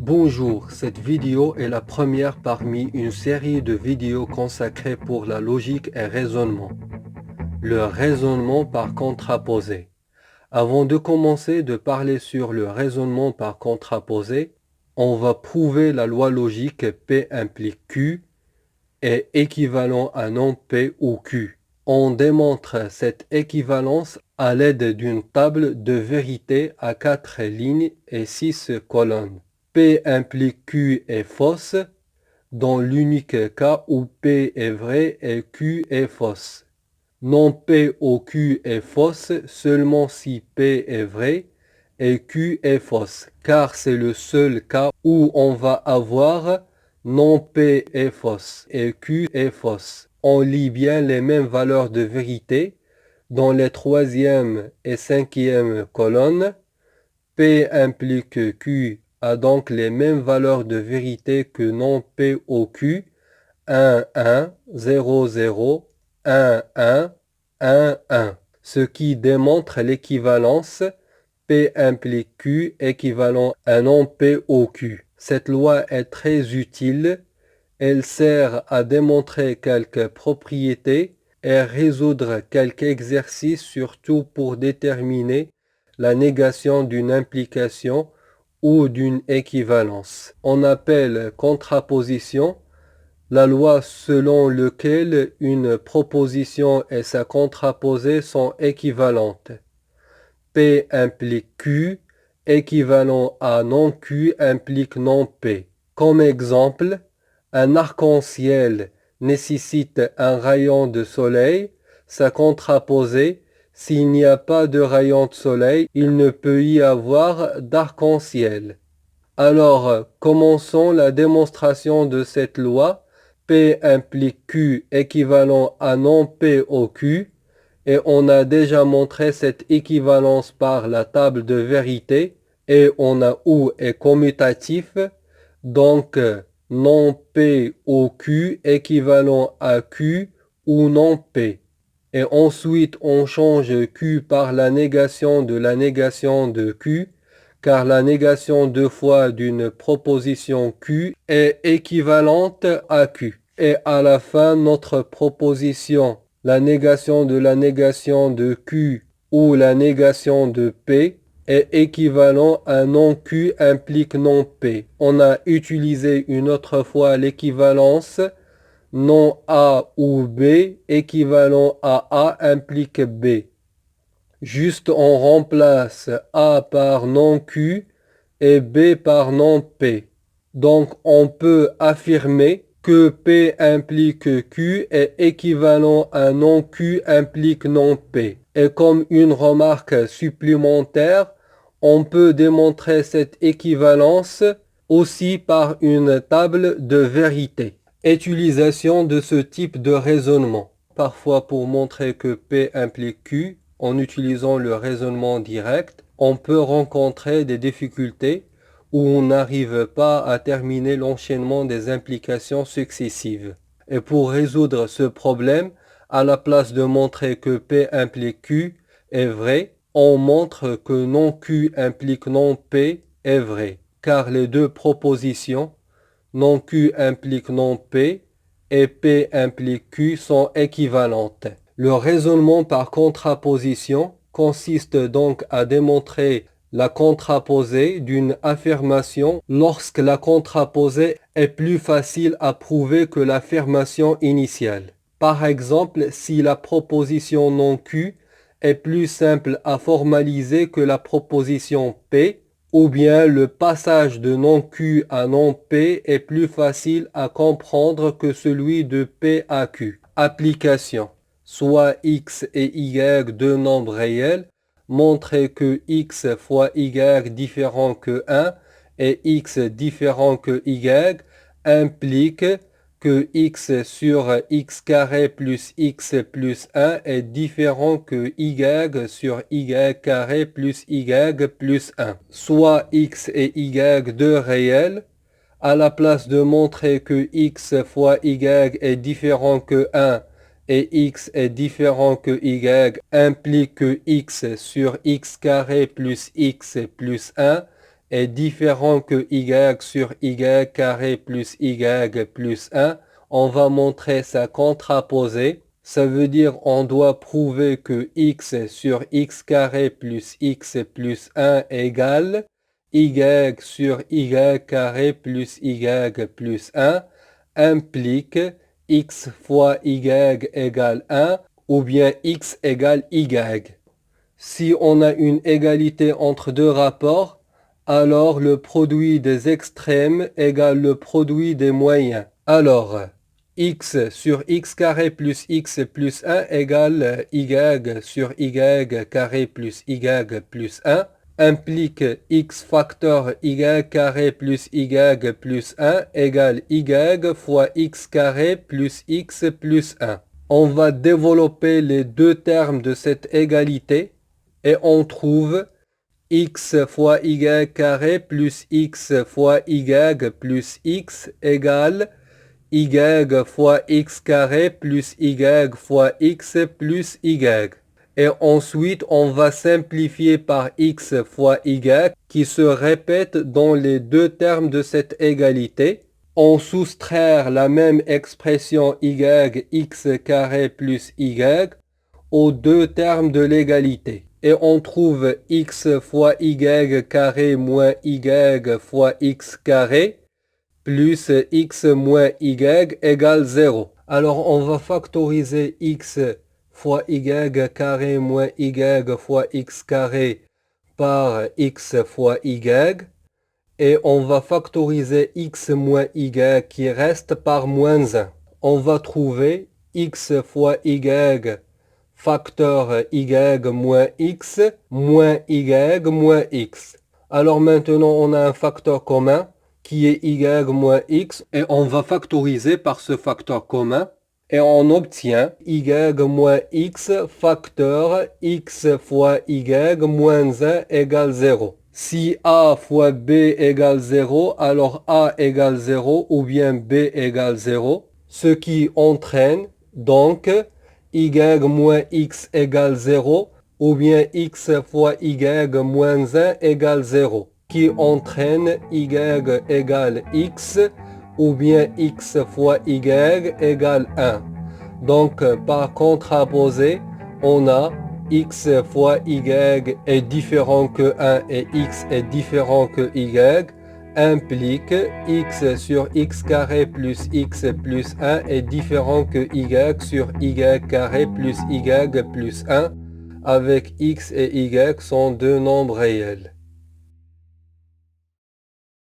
Bonjour, cette vidéo est la première parmi une série de vidéos consacrées pour la logique et raisonnement. Le raisonnement par contraposé. Avant de commencer de parler sur le raisonnement par contraposé, on va prouver la loi logique P implique Q est équivalent à non P ou Q. On démontre cette équivalence à l'aide d'une table de vérité à 4 lignes et 6 colonnes. P implique Q est fausse dans l'unique cas où P est vrai et Q est fausse. Non P ou Q est fausse seulement si P est vrai et Q est fausse, car c'est le seul cas où on va avoir non P est fausse et Q est fausse. On lit bien les mêmes valeurs de vérité dans les troisième et cinquième colonnes. P implique Q a donc les mêmes valeurs de vérité que non P ou Q, 1, 1, 0, 0, 1, 1, 1, 1, ce qui démontre l'équivalence P implique Q équivalent à non P ou Q. Cette loi est très utile. Elle sert à démontrer quelques propriétés et résoudre quelques exercices, surtout pour déterminer la négation d'une implication ou d'une équivalence. On appelle contraposition la loi selon laquelle une proposition et sa contraposée sont équivalentes. P implique Q, équivalent à non Q implique non P. Comme exemple, un arc-en-ciel nécessite un rayon de soleil. Sa contraposée, s'il n'y a pas de rayon de soleil, il ne peut y avoir d'arc-en-ciel. Alors, commençons la démonstration de cette loi. P implique Q équivalent à non P au Q. Et on a déjà montré cette équivalence par la table de vérité. Et on a U est commutatif. Donc, non P au Q équivalent à Q ou non P. Et ensuite, on change Q par la négation de Q, car la négation deux fois d'une proposition Q est équivalente à Q. Et à la fin, notre proposition, la négation de Q ou la négation de P, est équivalent à non Q implique non P. On a utilisé une autre fois l'équivalence non A ou B équivalent à A implique B. Juste on remplace A par non Q et B par non P. Donc on peut affirmer que P implique Q est équivalent à non Q implique non P. Et comme une remarque supplémentaire, on peut démontrer cette équivalence aussi par une table de vérité. Utilisation de ce type de raisonnement. Parfois pour montrer que P implique Q, en utilisant le raisonnement direct, on peut rencontrer des difficultés où on n'arrive pas à terminer l'enchaînement des implications successives. Et pour résoudre ce problème, à la place de montrer que P implique Q est vrai, on montre que non Q implique non P est vrai, car les deux propositions, non Q implique non P et P implique Q sont équivalentes. Le raisonnement par contraposition consiste donc à démontrer la contraposée d'une affirmation lorsque la contraposée est plus facile à prouver que l'affirmation initiale. Par exemple, si la proposition non Q est plus simple à formaliser que la proposition P, ou bien le passage de non Q à non P est plus facile à comprendre que celui de P à Q. Application. Soit x et y deux nombres réels, montrer que x fois y différent que 1 et x différent que y implique que x sur x carré plus x plus 1 est différent que y sur y carré plus y plus 1. Soit x et y deux réels, à la place de montrer que x fois y est différent que 1 et x est différent que y implique que x sur x carré plus x plus 1 est différent que y sur y carré plus y plus 1, on va montrer sa contraposée. Ça veut dire on doit prouver que x sur x carré plus x plus 1 égale y sur y carré plus y plus 1 implique x fois y égale 1 ou bien x égale y. Si on a une égalité entre deux rapports, alors le produit des extrêmes égale le produit des moyens. Alors, x sur x carré plus x plus 1 égale y sur y carré plus y plus 1 implique x facteur y carré plus y plus 1 égale y fois x carré plus x plus 1. On va développer les deux termes de cette égalité et on trouve x fois y carré plus x fois y plus x égale y fois x carré plus y fois x plus y. Et ensuite, on va simplifier par x fois y qui se répète dans les deux termes de cette égalité. On soustraire la même expression y x carré plus y aux deux termes de l'égalité. Et on trouve x fois y carré moins y fois x carré plus x moins y égale 0. Alors on va factoriser x fois y carré moins y fois x carré par x fois y. Et on va factoriser x moins y qui reste par moins 1. On va trouver x fois y facteur y moins x moins x. Alors maintenant on a un facteur commun qui est y moins x et on va factoriser par ce facteur commun et on obtient y moins x facteur x fois y moins 1 égale 0. Si a fois b égale 0, alors a égale 0 ou bien b égale 0, ce qui entraîne donc y moins x égale 0 ou bien x fois y moins 1 égale 0, qui entraîne y égale x ou bien x fois y égale 1. Donc par contraposé, on a x fois y est différent que 1 et x est différent que y implique x sur x carré plus x plus 1 est différent que y sur y carré plus y plus 1 avec x et y sont deux nombres réels.